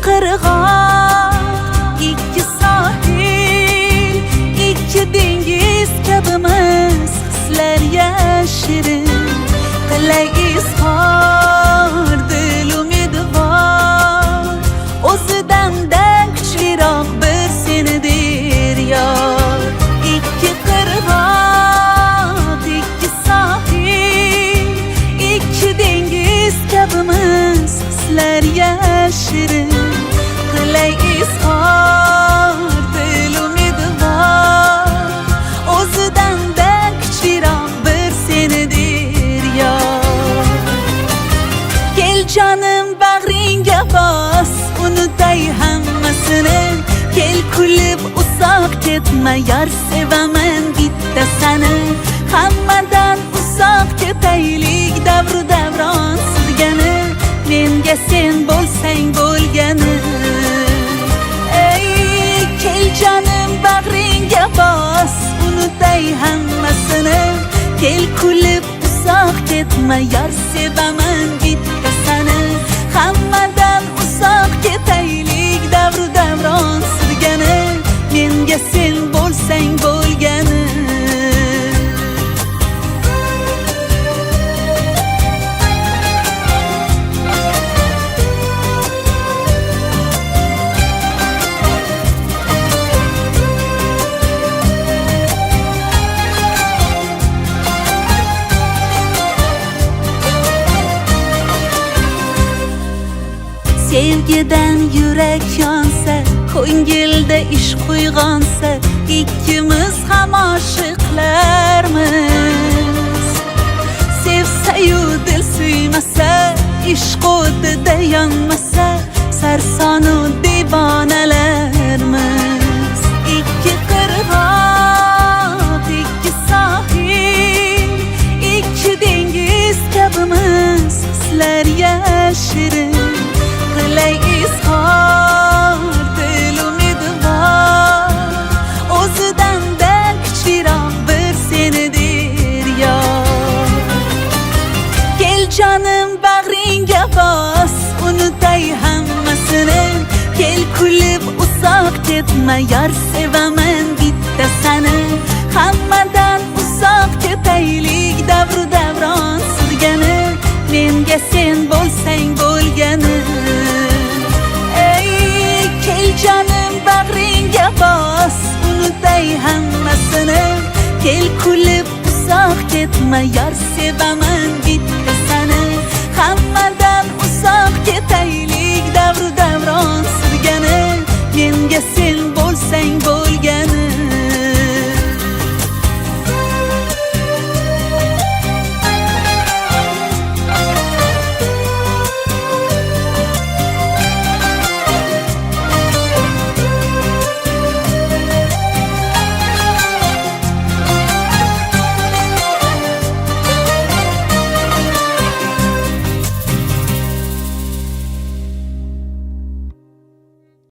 qirg'oq, ikki sohil, ikki dengiz kabimiz hislar yashirin. Qilay izhor dil umidvor, o'zidan-da kuchliroq bir senidir yor. Ikki qirg'oq, ikki sohil, ikki dengiz kabimiz hislar yashirin. Qilay izhor dil umidvor, o'zidan-da kuchliroq bir senidir yor. Kel jonim bag'ringga bos, unutay hammasini. Kel kulib uzoq ketma, yor sevaman bitta sani. Hammadan uzoq ketaylik, davru davron surgani. Menga sen bo'lsang bo'lgani. Ey kel jonim bag'ringga bos, unutay hammasini. Kel kulib uzoq ketma, yor sevaman bitta sani. Hammadan uzoq ketaylik, davru davron surgani. Menga sen bo'lsang bo'lgani. Sevgidan yurak yonsa, ko'ngilda ishq uyg'onsa, ikkimiz ham oshiqlarmiz. Sevsa-yu dil suymasa, ishq o'tida yonmasa, sarsonu devonalarmiz. Ikki qirg'oq, ikki sohil, ikki dengiz kabimiz hislar yashirin. Qilay izhor dil umidvor, o'zidan-da kuchliroq bir senidir yor. Kel jonim bag'ringga bos, unutay hammasini. Kel kulib uzoq ketma, yor sevaman bitta sani. Hammadan uzoq ketaylik, davru davron surgani. Menga sen bo'lsang bo'lgani. Jonim bag'ringga bos, unutay hammasini. Kel kulib uzoq ketma, yor sevaman bitta sani. Hammadan uzoq ketaylik, davru davron surgani. Menga sen bo'lsang bo'lgani.